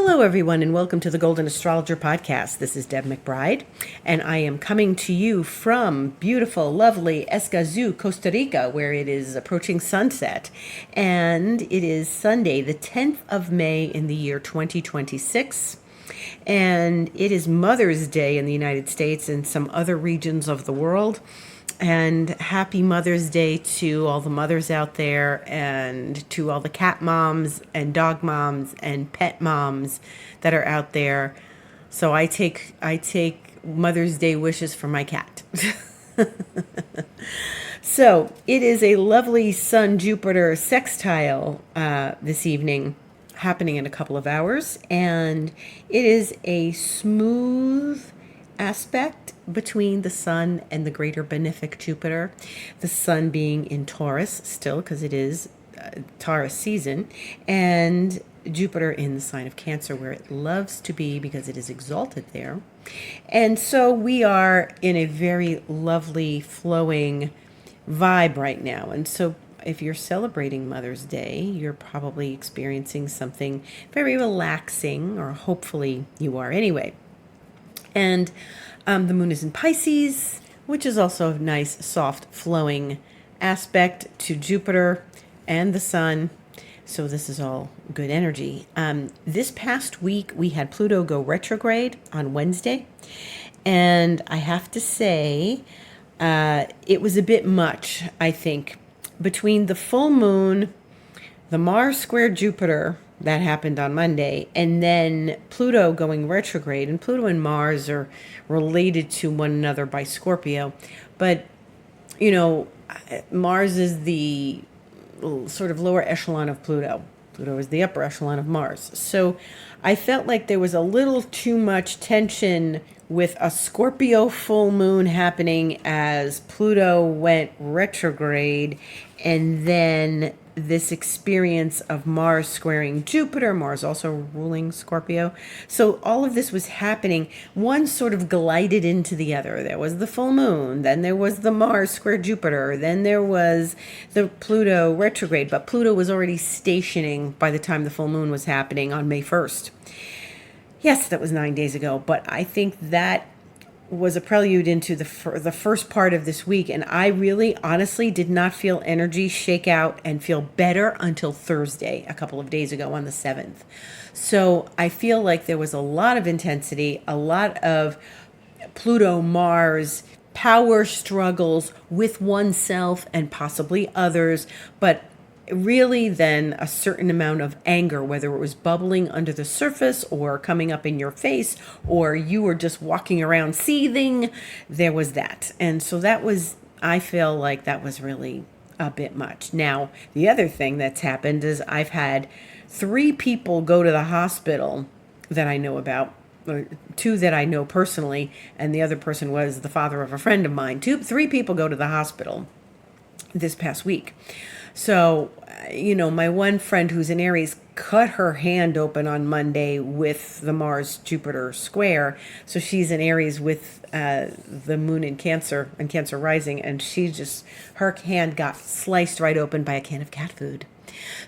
Hello, everyone, and welcome to the Golden Astrologer Podcast. This is Deb McBride, and I am coming to you from beautiful, lovely Escazú, Costa Rica, where it is approaching sunset. And it is Sunday, the 10th of May in the year 2026. And it is Mother's Day in the United States and some other regions of the world. And happy Mother's Day to all the mothers out there and to all the cat moms and dog moms and pet moms that are out there. So I take Mother's Day wishes for my cat. So it is a lovely Sun-Jupiter sextile this evening, happening in a couple of hours. And it is a smooth aspect between the Sun and the greater benefic Jupiter. The Sun being in Taurus still, because it is Taurus season, and Jupiter in the sign of Cancer, where it loves to be because it is exalted there. And so we are in a very lovely, flowing vibe right now. And so if you're celebrating Mother's Day, you're probably experiencing something very relaxing, or hopefully you are anyway. And the moon is in Pisces, which is also a nice, soft, flowing aspect to Jupiter and the Sun. So this is all good energy. This past week, we had Pluto go retrograde on Wednesday. And I have to say, it was a bit much, I think. Between the full moon, the Mars square Jupiter, that happened on Monday, and then Pluto going retrograde. And Pluto and Mars are related to one another by Scorpio. But, you know, Mars is the sort of lower echelon of Pluto. Pluto is the upper echelon of Mars. So I felt like there was a little too much tension with a Scorpio full moon happening as Pluto went retrograde, and then this experience of Mars squaring Jupiter, Mars also ruling Scorpio. So all of this was happening. One sort of glided into the other. There was the full moon, then there was the Mars square Jupiter, then there was the Pluto retrograde, but Pluto was already stationing by the time the full moon was happening on May 1st. Yes, that was 9 days ago, but I think that was a prelude into the first part of this week, and I really honestly did not feel energy shake out and feel better until Thursday, a couple of days ago on the 7th. So I feel like there was a lot of intensity, a lot of Pluto Mars power struggles with oneself and possibly others, but really then a certain amount of anger, whether it was bubbling under the surface or coming up in your face, or you were just walking around seething, there was that. And so that was, I feel like that was really a bit much. Now, the other thing that's happened is I've had 3 people go to the hospital that I know about, or 2 that I know personally, and the other person was the father of a friend of mine. 3 people go to the hospital this past week. So, you know, my one friend who's in Aries cut her hand open on Monday with the Mars-Jupiter square. So she's in Aries with the moon in Cancer and Cancer rising. And her hand got sliced right open by a can of cat food.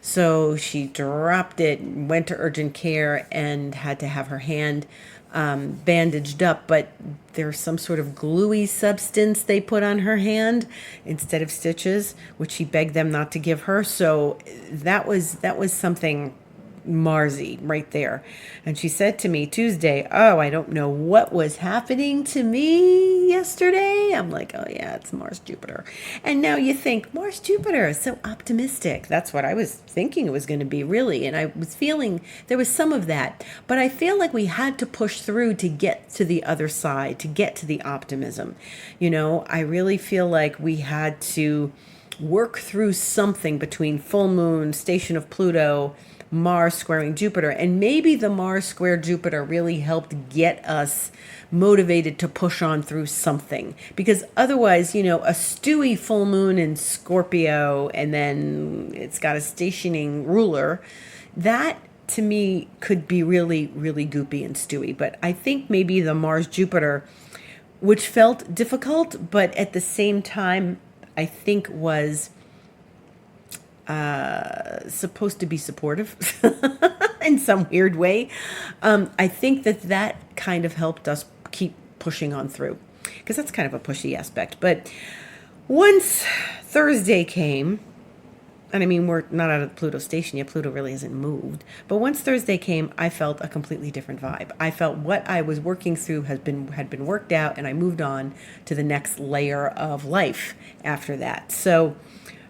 So she dropped it, went to urgent care, and had to have her hand bandaged up, but there's some sort of gluey substance they put on her hand instead of stitches, which she begged them not to give her. So that was something Marsy right there. And she said to me Tuesday, "Oh, I don't know what was happening to me yesterday." I'm like, "Oh yeah, it's Mars Jupiter." And now you think Mars Jupiter is so optimistic. That's what I was thinking it was going to be, really. And I was feeling there was some of that, but I feel like we had to push through to get to the other side, to get to the optimism. You know, I really feel like we had to work through something between full moon, station of Pluto, Mars squaring Jupiter, and maybe the Mars square Jupiter really helped get us motivated to push on through something, because otherwise, you know, a stewy full moon in Scorpio and then it's got a stationing ruler, that to me could be really, really goopy and stewy. But I think maybe the Mars Jupiter, which felt difficult, but at the same time, I think was supposed to be supportive. in some weird way. I think that kind of helped us keep pushing on through, because that's kind of a pushy aspect. But once Thursday came, and I mean, we're not out of the Pluto station yet. Pluto really hasn't moved. But once Thursday came, I felt a completely different vibe. I felt what I was working through had been worked out, and I moved on to the next layer of life after that. So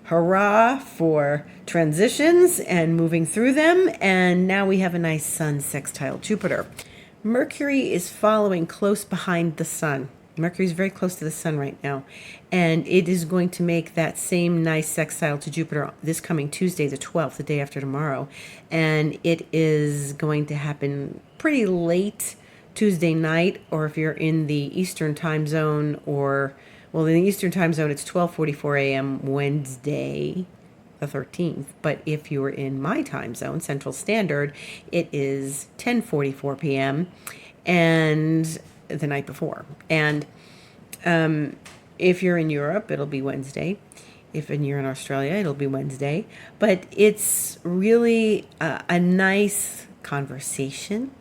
hurrah for transitions and moving through them. And now we have a nice Sun sextile Jupiter. Mercury is following close behind the Sun. Mercury is very close to the Sun right now, and it is going to make that same nice sextile to Jupiter this coming Tuesday, the 12th, the day after tomorrow, and it is going to happen pretty late Tuesday night, or if you're in the Eastern time zone, or, well, in the Eastern time zone, it's 12:44 a.m. Wednesday, the 13th, but if you're in my time zone, Central Standard, it is 10:44 p.m., and the night before. And if you're in Europe, it'll be Wednesday. If you're in Australia, it'll be Wednesday. But it's really a nice conversation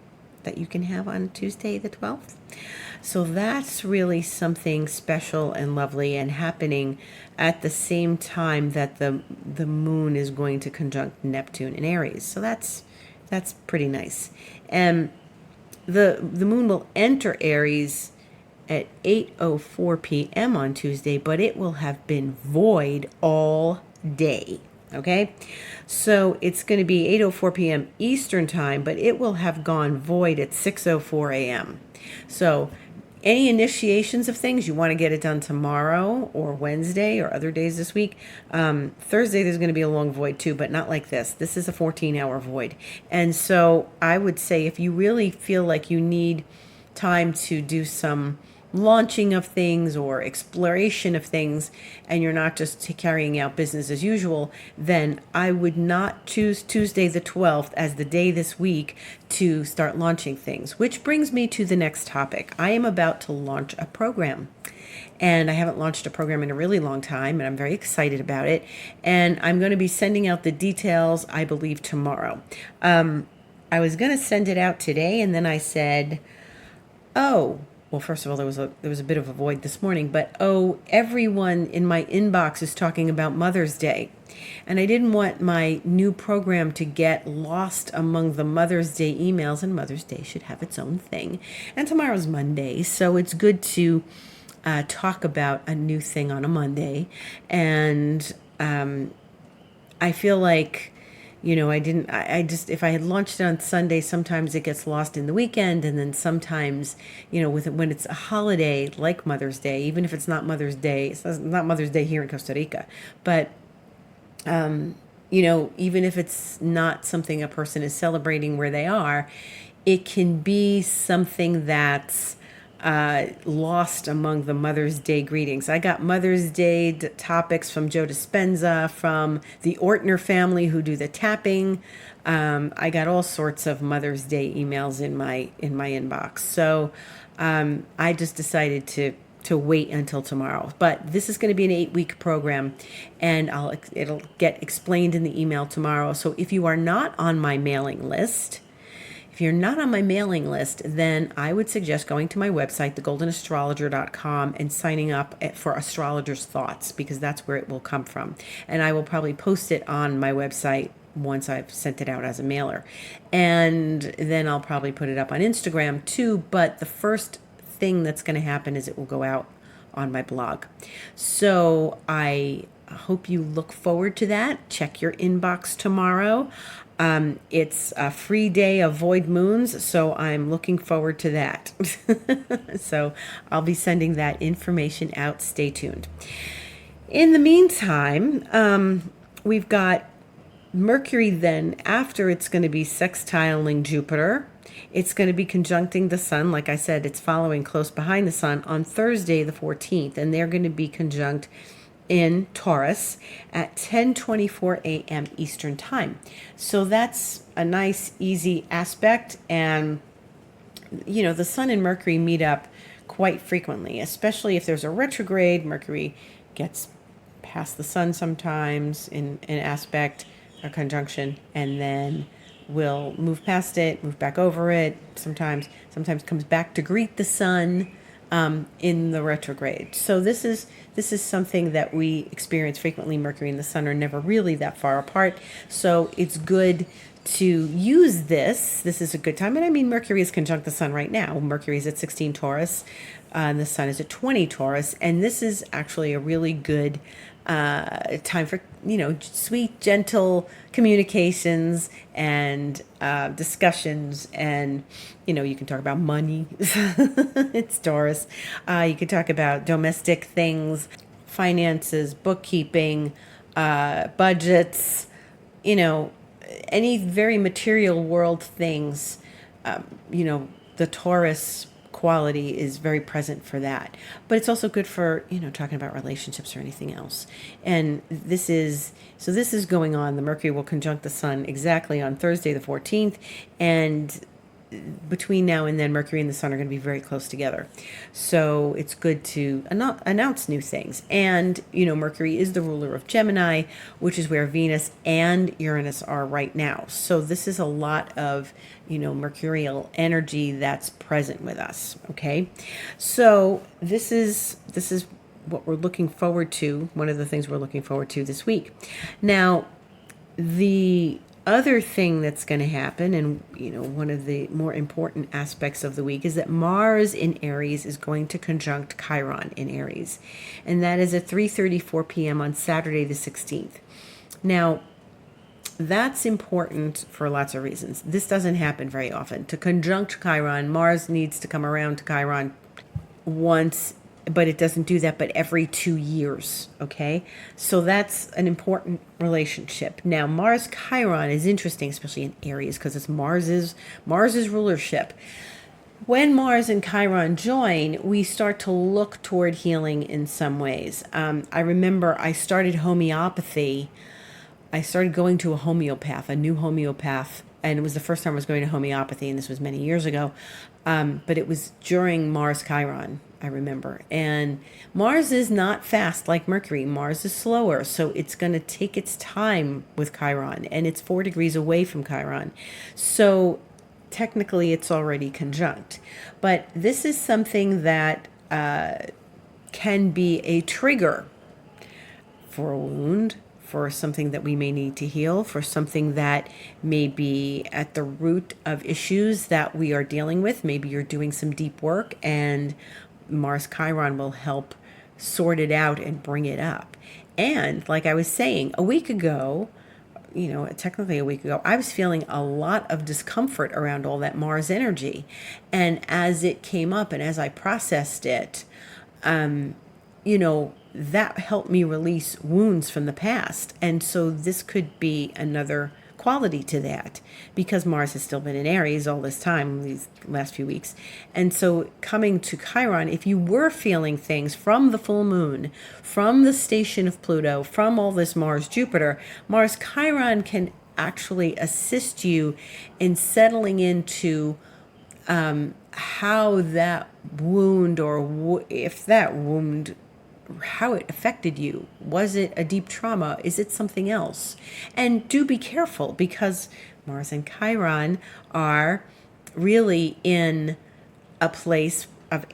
that you can have on Tuesday the 12th. So that's really something special and lovely, and happening at the same time that the moon is going to conjunct Neptune in Aries. So that's pretty nice. And the moon will enter Aries at 8:04 p.m. on Tuesday, but it will have been void all day. Okay, so it's going to be 8:04 p.m. Eastern time, but it will have gone void at 6:04 a.m. So any initiations of things, you want to get it done tomorrow or Wednesday or other days this week. Thursday, there's going to be a long void too, but not like this. This is a 14-hour void. And so I would say if you really feel like you need time to do some launching of things or exploration of things, and you're not just carrying out business as usual, then I would not choose Tuesday the 12th as the day this week to start launching things. Which brings me to the next topic. I am about to launch a program, and I haven't launched a program in a really long time, and I'm very excited about it, and I'm going to be sending out the details, I believe, tomorrow. I was going to send it out today, and then I said, oh, well, first of all, there was a bit of a void this morning, but everyone in my inbox is talking about Mother's Day, and I didn't want my new program to get lost among the Mother's Day emails, and Mother's Day should have its own thing, and tomorrow's Monday, so it's good to talk about a new thing on a Monday, and I feel like, I just, if I had launched it on Sunday, sometimes it gets lost in the weekend. And then sometimes, when it's a holiday like Mother's Day, even if it's not Mother's Day, it's not Mother's Day here in Costa Rica, but, even if it's not something a person is celebrating where they are, it can be something that's lost among the Mother's Day greetings. I got Mother's Day topics from Joe Dispenza, from the Ortner family who do the tapping. I got all sorts of Mother's Day emails in my inbox. So I just decided to wait until tomorrow. But this is going to be an 8-week program, and it'll get explained in the email tomorrow. So if you are not on my mailing list, then I would suggest going to my website, thegoldenastrologer.com, and signing up for Astrologer's Thoughts, because that's where it will come from. And I will probably post it on my website once I've sent it out as a mailer. And then I'll probably put it up on Instagram too. But the first thing that's going to happen is it will go out on my blog. So I hope you look forward to that. Check your inbox tomorrow. It's a free day of void moons, so I'm looking forward to that. So I'll be sending that information out. Stay tuned. In the meantime, we've got Mercury then, after it's going to be sextiling Jupiter. It's going to be conjuncting the Sun. Like I said, it's following close behind the Sun on Thursday the 14th, and they're going to be conjunct in Taurus at 10:24 a.m. Eastern time. So that's a nice, easy aspect. And, the Sun and Mercury meet up quite frequently, especially if there's a retrograde. Mercury gets past the Sun sometimes in an aspect or conjunction, and then will move past it, move back over it. Sometimes comes back to greet the sun in the retrograde. So this is something that we experience frequently. Mercury and the sun are never really that far apart. So it's good to use this. This is a good time. And I mean, Mercury is conjunct the sun right now. Mercury is at 16 Taurus, and the sun is at 20 Taurus. And this is actually a really good time for, sweet, gentle communications and discussions. And, you can talk about money. It's Taurus. You can talk about domestic things, finances, bookkeeping, budgets, any very material world things. The Taurus quality is very present for that, but it's also good for talking about relationships or anything else. And this is going on. The Mercury will conjunct the sun exactly on Thursday the 14th, and between now and then, Mercury and the sun are going to be very close together. So it's good to announce new things. And, Mercury is the ruler of Gemini, which is where Venus and Uranus are right now. So this is a lot of, mercurial energy that's present with us. Okay. So this is what we're looking forward to. One of the things we're looking forward to this week. Now, the other thing that's going to happen, and one of the more important aspects of the week, is that Mars in Aries is going to conjunct Chiron in Aries, and that is at 3:34 p.m. on Saturday the 16th. Now, that's important for lots of reasons. This doesn't happen very often. To conjunct Chiron, Mars needs to come around to Chiron once, but it doesn't do that but every 2 years. Okay, so that's an important relationship. Now, Mars Chiron is interesting, especially in Aries, because it's Mars's rulership. When Mars and Chiron join, we start to look toward healing in some ways. I remember I started homeopathy. I started going to a new homeopath, and it was the first time I was going to homeopathy, and this was many years ago. But it was during Mars Chiron, I remember. And Mars is not fast like Mercury. Mars is slower, so it's going to take its time with Chiron, and it's 4 degrees away from Chiron. So technically it's already conjunct. But this is something that can be a trigger for a wound, for something that we may need to heal, for something that may be at the root of issues that we are dealing with. Maybe you're doing some deep work, and Mars Chiron will help sort it out and bring it up. And like I was saying, a week ago, technically a week ago, I was feeling a lot of discomfort around all that Mars energy. And as it came up and as I processed it, that helped me release wounds from the past. And so this could be another quality to that, because Mars has still been in Aries all this time, these last few weeks. And so coming to Chiron, if you were feeling things from the full moon, from the station of Pluto, from all this Mars-Jupiter, Mars Chiron can actually assist you in settling into how that wound, or if that wound, how it affected you. Was it a deep trauma? Is it something else? And do be careful, because Mars and Chiron are really in a place of,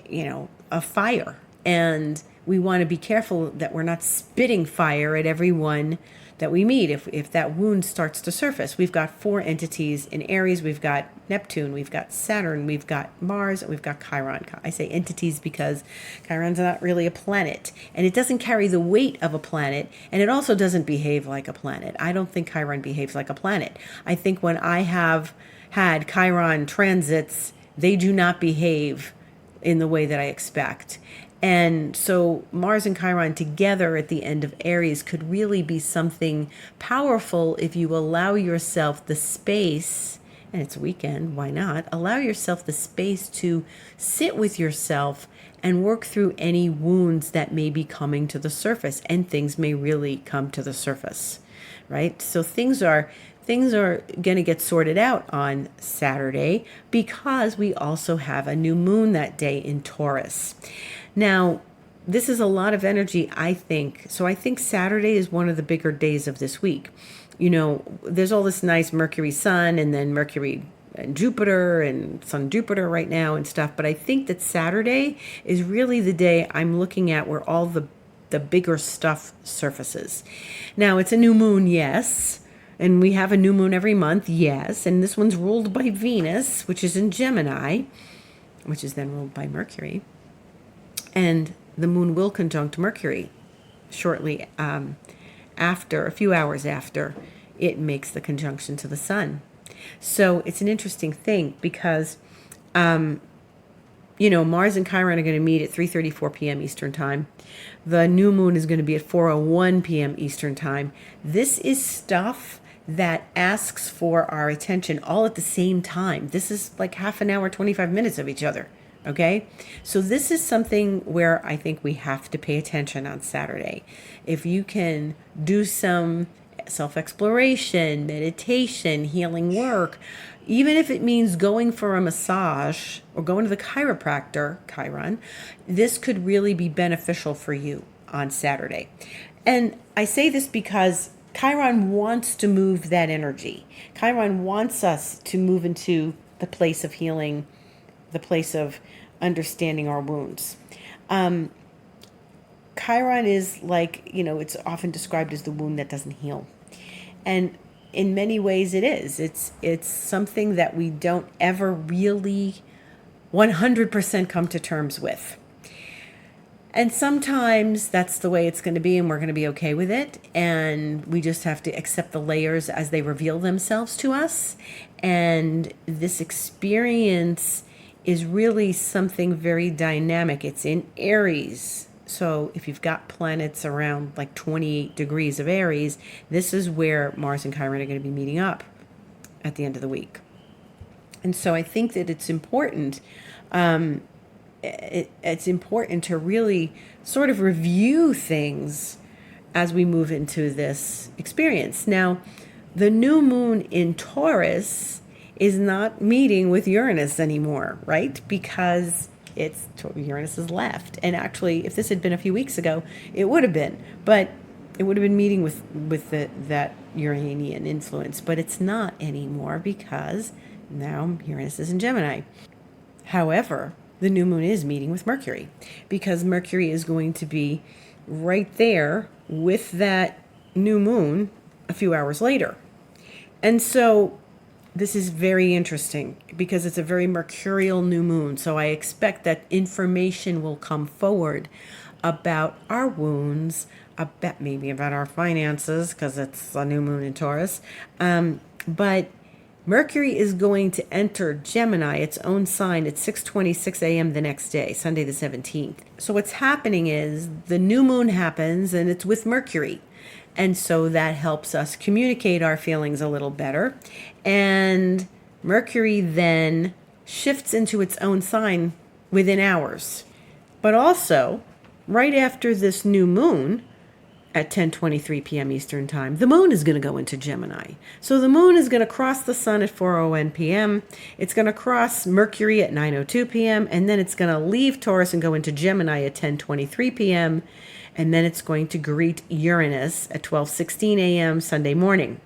of fire. And we want to be careful that we're not spitting fire at everyone that we meet if that wound starts to surface. We've got 4 entities in Aries. We've got Neptune, we've got Saturn, we've got Mars, and we've got Chiron. I say entities because Chiron's not really a planet, and it doesn't carry the weight of a planet, and it also doesn't behave like a planet. I don't think Chiron behaves like a planet. I think when I have had Chiron transits, they do not behave in the way that I expect. And so Mars and Chiron together at the end of Aries could really be something powerful if you allow yourself the space, and it's a weekend, why not? Allow yourself the space to sit with yourself and work through any wounds that may be coming to the surface, and things may really come to the surface, right? So things are going to get sorted out on Saturday, because we also have a new moon that day in Taurus. Now, this is a lot of energy, I think. So I think Saturday is one of the bigger days of this week. there's all this nice Mercury Sun and then Mercury and Jupiter and Sun Jupiter right now and stuff. But I think that Saturday is really the day I'm looking at where all the bigger stuff surfaces. Now, it's a new moon, yes. And we have a new moon every month, yes. And this one's ruled by Venus, which is in Gemini, which is then ruled by Mercury. And the moon will conjunct Mercury shortly after, a few hours after it makes the conjunction to the sun. So it's an interesting thing because, Mars and Chiron are going to meet at 3:34 p.m. Eastern Time. The new moon is going to be at 4:01 p.m. Eastern Time. This is stuff that asks for our attention all at the same time. This is like half an hour, 25 minutes of each other. Okay, so this is something where I think we have to pay attention on Saturday. If you can do some self-exploration, meditation, healing work, even if it means going for a massage or going to the chiropractor, Chiron, this could really be beneficial for you on Saturday. And I say this because Chiron wants to move that energy. Chiron wants us to move into the place of healing, the place of understanding our wounds. Chiron is like, it's often described as the wound that doesn't heal. And in many ways it is. It's something that we don't ever really 100% come to terms with. And sometimes that's the way it's going to be, and we're going to be okay with it. And we just have to accept the layers as they reveal themselves to us. And this experience is really something very dynamic. It's in Aries. So if you've got planets around like 28 degrees of Aries, this is where Mars and Chiron are going to be meeting up at the end of the week. And so I think that it's important. It's important to really sort of review things as we move into this experience. Now, the new moon in Taurus is not meeting with Uranus anymore, right? Because Uranus is left. And actually, if this had been a few weeks ago, it would have been. But it would have been meeting with that Uranian influence. But it's not anymore because now Uranus is in Gemini. However, the new moon is meeting with Mercury because Mercury is going to be right there with that new moon a few hours later. And so this is very interesting because it's a very mercurial new moon. So I expect that information will come forward about our wounds, maybe about our finances because it's a new moon in Taurus. But Mercury is going to enter Gemini, its own sign, at 6:26 a.m. the next day, Sunday the 17th. So what's happening is the new moon happens and it's with Mercury. And so that helps us communicate our feelings a little better. And Mercury then shifts into its own sign within hours. But also, right after this new moon, at 10:23 p.m. Eastern Time, the moon is going to go into Gemini. So the moon is going to cross the sun at 4:01 p.m. It's going to cross Mercury at 9:02 p.m. And then it's going to leave Taurus and go into Gemini at 10:23 p.m. And then it's going to greet Uranus at 12:16 a.m. Sunday morning.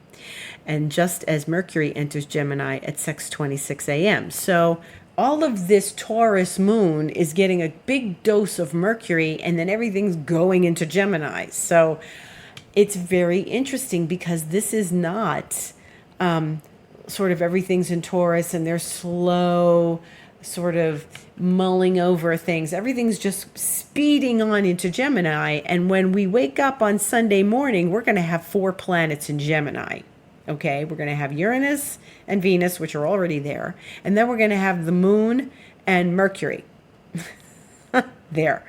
And just as Mercury enters Gemini at 6:26 a.m. So all of this Taurus moon is getting a big dose of Mercury, and then everything's going into Gemini. So it's very interesting because this is not sort of everything's in Taurus and they're slow, sort of mulling over things. Everything's just speeding on into Gemini. And when we wake up on Sunday morning, we're going to have 4 planets in Gemini. Okay, we're going to have Uranus and Venus, which are already there. And then we're going to have the moon and Mercury there.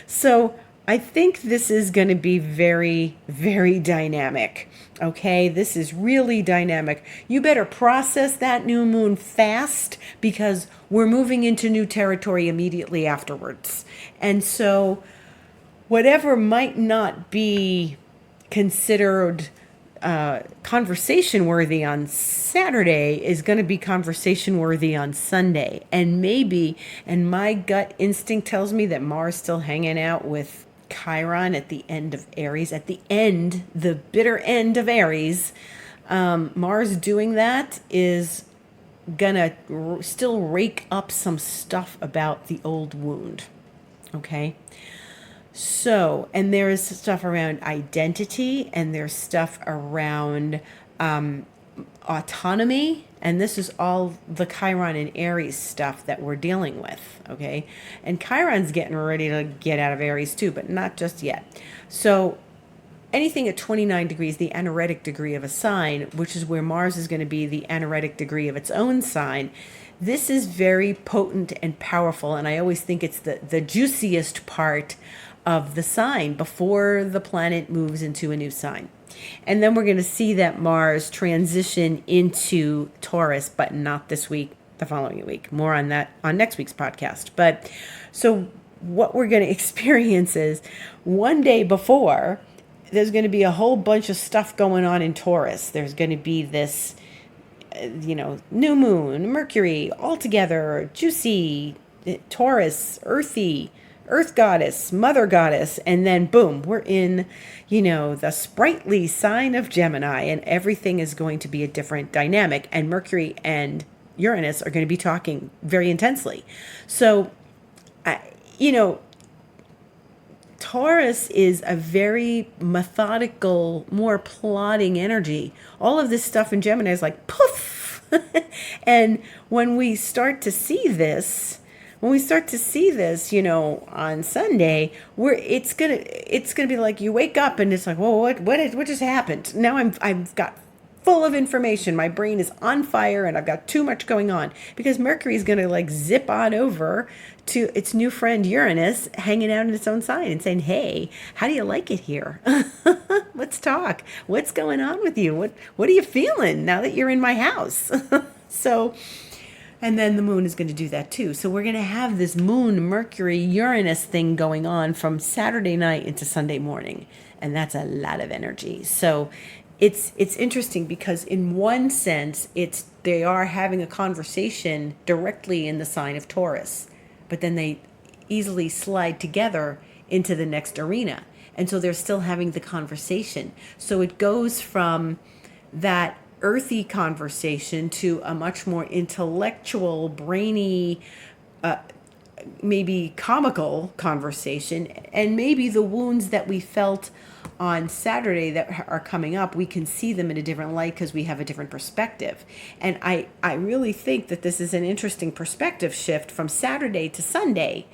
So I think this is going to be very, very dynamic. Okay, this is really dynamic. You better process that new moon fast because we're moving into new territory immediately afterwards. And so whatever might not be considered conversation worthy on Saturday is going to be conversation worthy on Sunday. And maybe, and my gut instinct tells me that Mars still hanging out with Chiron at the end of Aries, at the end, the bitter end of Aries, Mars doing that is gonna still rake up some stuff about the old wound. Okay. So, and there is stuff around identity, and there's stuff around autonomy, and this is all the Chiron and Aries stuff that we're dealing with, okay? And Chiron's getting ready to get out of Aries too, but not just yet. So anything at 29 degrees, the anaretic degree of a sign, which is where Mars is going to be the anaretic degree of its own sign, this is very potent and powerful, and I always think it's the juiciest part of the sign before the planet moves into a new sign. And then we're going to see that Mars transition into Taurus, but not this week, the following week. More on that on next week's podcast. But so what we're going to experience is one day before, there's going to be a whole bunch of stuff going on in Taurus. There's going to be this, new moon, Mercury, all together, juicy, Taurus, earthy, earth goddess, mother goddess, and then boom, we're in, the sprightly sign of Gemini, and everything is going to be a different dynamic, and Mercury and Uranus are going to be talking very intensely. So, Taurus is a very methodical, more plotting energy. All of this stuff in Gemini is like poof. And when we start to see this, on Sunday, it's gonna be like you wake up and it's like, whoa, what just happened? Now I've got full of information. My brain is on fire and I've got too much going on because Mercury is gonna like zip on over to its new friend Uranus, hanging out in its own sign and saying, hey, how do you like it here? Let's talk. What's going on with you? What are you feeling now that you're in my house? So, and then the moon is going to do that too. So we're going to have this moon, Mercury, Uranus thing going on from Saturday night into Sunday morning. And that's a lot of energy. So it's interesting because in one sense, they are having a conversation directly in the sign of Taurus, but then they easily slide together into the next arena. And so they're still having the conversation. So it goes from that earthy conversation to a much more intellectual, brainy, maybe comical conversation. And maybe the wounds that we felt on Saturday that are coming up, we can see them in a different light because we have a different perspective. And I really think that this is an interesting perspective shift from Saturday to Sunday.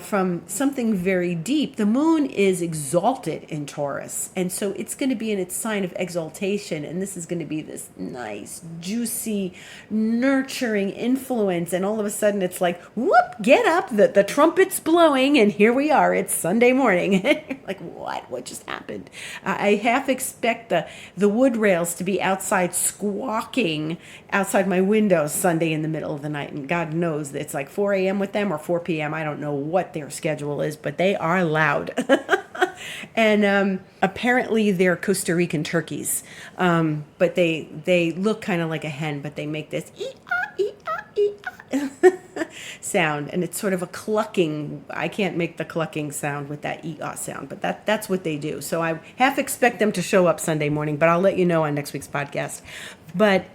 From something very deep. The moon is exalted in Taurus, and so it's going to be in its sign of exaltation, and this is going to be this nice, juicy, nurturing influence, and all of a sudden it's like, whoop, get up, the trumpet's blowing, and here we are, it's Sunday morning. Like, what just happened? I half expect the wood rails to be outside squawking outside my window Sunday in the middle of the night, and God knows that it's like 4 a.m. with them or 4 p.m. I don't know what their schedule is, but they are loud. And apparently they're Costa Rican turkeys, but they look kind of like a hen, but they make this ee-ah, ee-ah, ee-ah sound, and it's sort of a clucking. I can't make the clucking sound with that ee-ah sound, but that's what they do. So I half expect them to show up Sunday morning, but I'll let you know on next week's podcast. But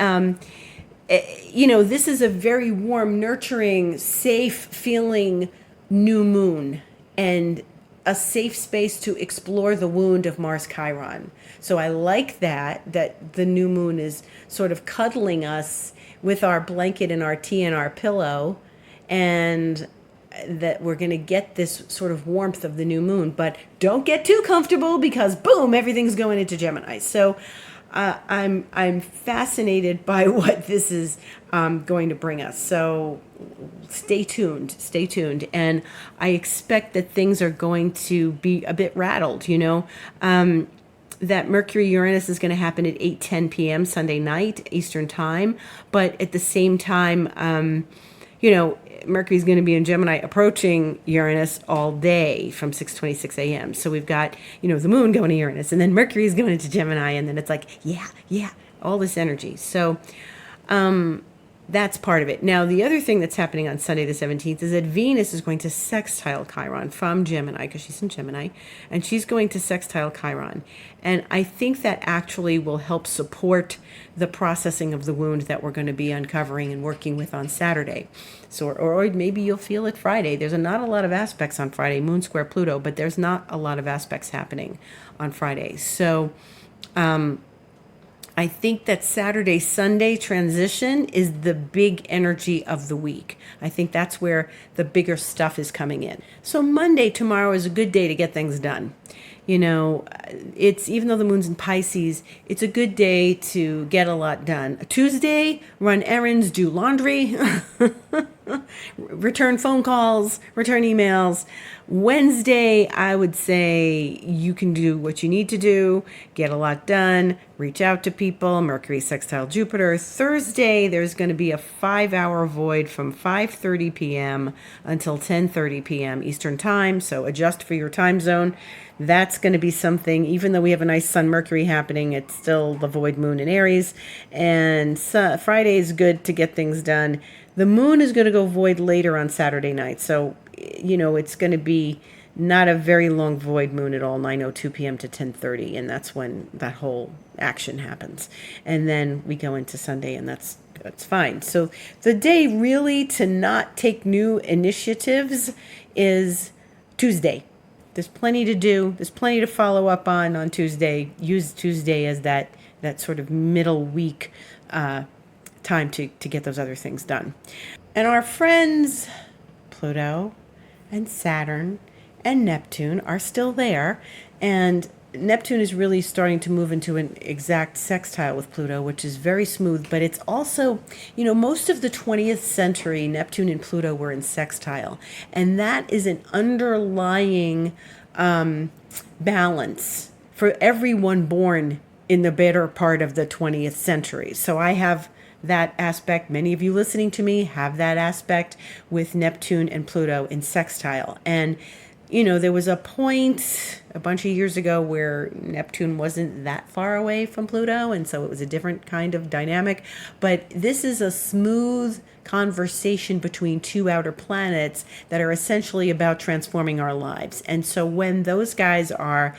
this is a very warm, nurturing, safe feeling new moon, and a safe space to explore the wound of Mars Chiron. So I like that the new moon is sort of cuddling us with our blanket and our tea and our pillow, and that we're going to get this sort of warmth of the new moon, but don't get too comfortable because boom, everything's going into Gemini. So I'm fascinated by what this is going to bring us. So stay tuned, and I expect that things are going to be a bit rattled. That Mercury Uranus is going to happen at 8:10 p.m. Sunday night Eastern time, but at the same time, Mercury is going to be in Gemini approaching Uranus all day from 6:26 a.m. So we've got, the moon going to Uranus, and then Mercury is going into Gemini, and then it's like, yeah, all this energy. So that's part of it. Now, the other thing that's happening on Sunday the 17th is that Venus is going to sextile Chiron from Gemini, because she's in Gemini, and she's going to sextile Chiron. And I think that actually will help support the processing of the wound that we're going to be uncovering and working with on Saturday. So, or maybe you'll feel it Friday. There's not a lot of aspects on Friday, Moon square Pluto, but there's not a lot of aspects happening on Friday. So, I think that Saturday, Sunday transition is the big energy of the week. I think that's where the bigger stuff is coming in. So Monday, tomorrow, is a good day to get things done. You know, it's, even though the moon's in Pisces, it's a good day to get a lot done. Tuesday, run errands, do laundry, return phone calls, return emails. Wednesday, I would say you can do what you need to do, get a lot done, reach out to people, Mercury sextile Jupiter. Thursday, there's going to be a 5-hour void from 5:30 p.m. until 10:30 p.m. Eastern time, so adjust for your time zone. That's going to be something, even though we have a nice Sun Mercury happening, it's still the void moon in Aries. And Friday is good to get things done. The moon is going to go void later on Saturday night. So, you know, it's going to be not a very long void moon at all, 9:02 p.m. to 10:30. And that's when that whole action happens. And then we go into Sunday, and that's fine. So the day really to not take new initiatives is Tuesday. There's plenty to do. There's plenty to follow up on Tuesday. Use Tuesday as that sort of middle week time to get those other things done. And our friends Pluto and Saturn and Neptune are still there. And Neptune is really starting to move into an exact sextile with Pluto, which is very smooth. But it's also, you know, most of the 20th century, Neptune and Pluto were in sextile. And that is an underlying balance for everyone born in the better part of the 20th century. So I have that aspect. Many of you listening to me have that aspect with Neptune and Pluto in sextile. And you know, there was a point a bunch of years ago where Neptune wasn't that far away from Pluto, and so it was a different kind of dynamic. But this is a smooth conversation between two outer planets that are essentially about transforming our lives. And so when those guys are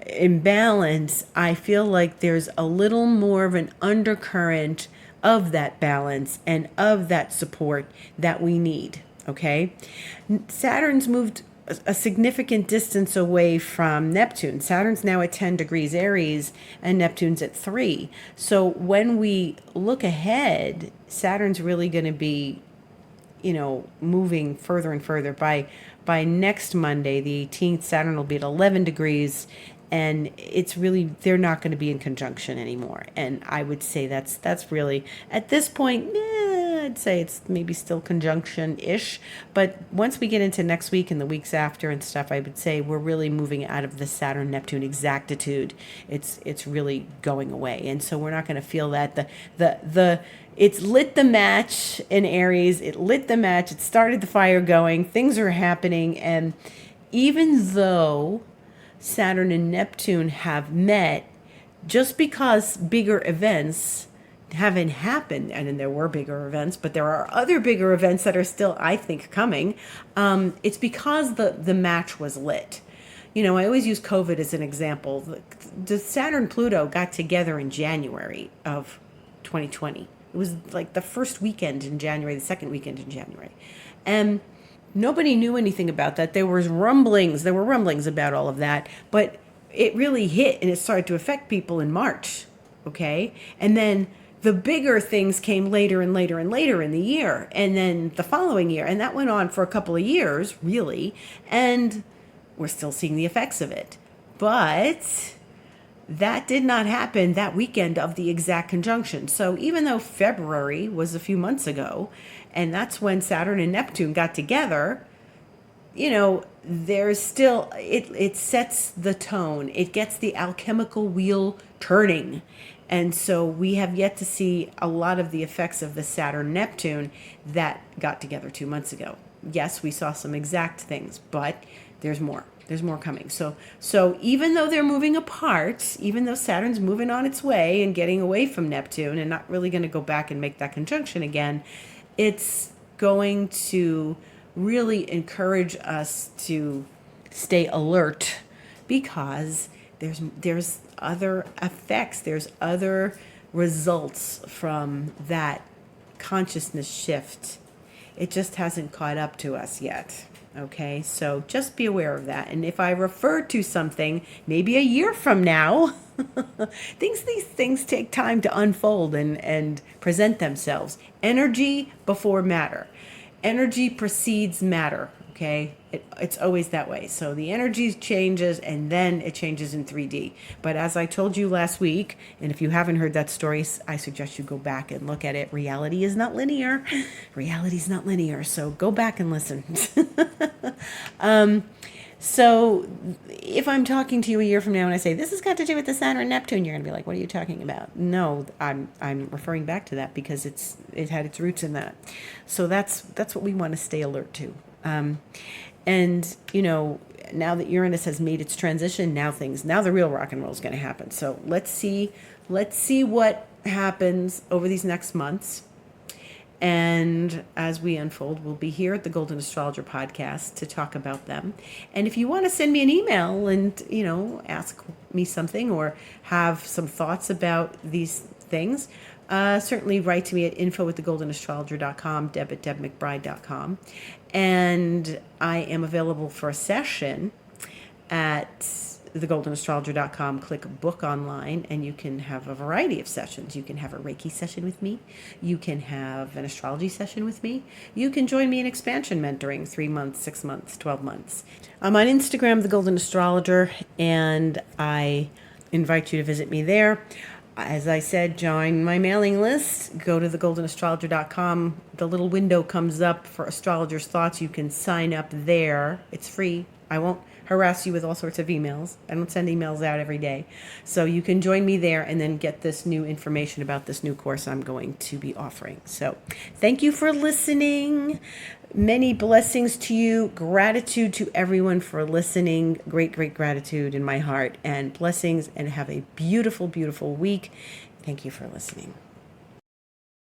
in balance, I feel like there's a little more of an undercurrent of that balance and of that support that we need, okay? Saturn's moved a significant distance away from Neptune. Saturn's now at 10 degrees Aries and Neptune's at 3. So when we look ahead, Saturn's really going to be, you know, moving further and further. By next Monday, the 18th, Saturn will be at 11 degrees, and it's really, they're not going to be in conjunction anymore. And I would say that's really, at this point, I'd say it's maybe still conjunction-ish. But once we get into next week and the weeks after and stuff, I would say we're really moving out of the Saturn-Neptune exactitude. It's really going away. And so we're not going to feel that. It's lit the match in Aries. It lit the match. It started the fire going. Things are happening. And even though Saturn and Neptune have met, just because bigger events haven't happened, and then there were bigger events, but there are other bigger events that are still, I think, coming. It's because the match was lit. You know, I always use COVID as an example. The Saturn-Pluto got together in January of 2020. It was like the first weekend in January, the second weekend in January. And nobody knew anything about that. There were rumblings about all of that, but it really hit and it started to affect people in March, okay? And then the bigger things came later and later and later in the year, and then the following year. And that went on for a couple of years, really. And we're still seeing the effects of it. But that did not happen that weekend of the exact conjunction. So even though February was a few months ago, and that's when Saturn and Neptune got together, you know, there's still, it sets the tone. It gets the alchemical wheel turning. And so we have yet to see a lot of the effects of the Saturn-Neptune that got together 2 months ago. Yes, we saw some exact things, but there's more. There's more coming. So even though they're moving apart, even though Saturn's moving on its way and getting away from Neptune and not really going to go back and make that conjunction again, it's going to really encourage us to stay alert, because there's other effects, there's other results from that consciousness shift. It just hasn't caught up to us yet. Okay, so just be aware of that. And if I refer to something maybe a year from now, these things take time to unfold and present themselves. Energy before matter. Energy precedes matter. Okay, it's always that way. So the energy changes and then it changes in 3D. But as I told you last week, and if you haven't heard that story, I suggest you go back and look at it. Reality is not linear. Reality is not linear. So go back and listen. So if I'm talking to you a year from now and I say, this has got to do with the Saturn and Neptune, you're going to be like, what are you talking about? No, I'm referring back to that because it had its roots in that. So that's what we want to stay alert to. And now that Uranus has made its transition, now the real rock and roll is going to happen. So let's see what happens over these next months. And as we unfold, we'll be here at the Golden Astrologer podcast to talk about them. And if you want to send me an email and, ask me something or have some thoughts about these things, certainly write to me at info@thegoldenastrologer.com, deb@debmcbride.com. And I am available for a session at thegoldenastrologer.com. Click book online and you can have a variety of sessions. You can have a Reiki session with me. You can have an astrology session with me. You can join me in expansion mentoring, 3 months, 6 months, 12 months. I'm on Instagram, The Golden Astrologer, and I invite you to visit me there. As I said, join my mailing list. Go to thegoldenastrologer.com. The little window comes up for Astrologer's Thoughts. You can sign up there. It's free. I won't harass you with all sorts of emails. I don't send emails out every day. So you can join me there and then get this new information about this new course I'm going to be offering. So thank you for listening. Many blessings to you. Gratitude to everyone for listening. Great, great gratitude in my heart, and blessings, and have a beautiful, beautiful week. Thank you for listening.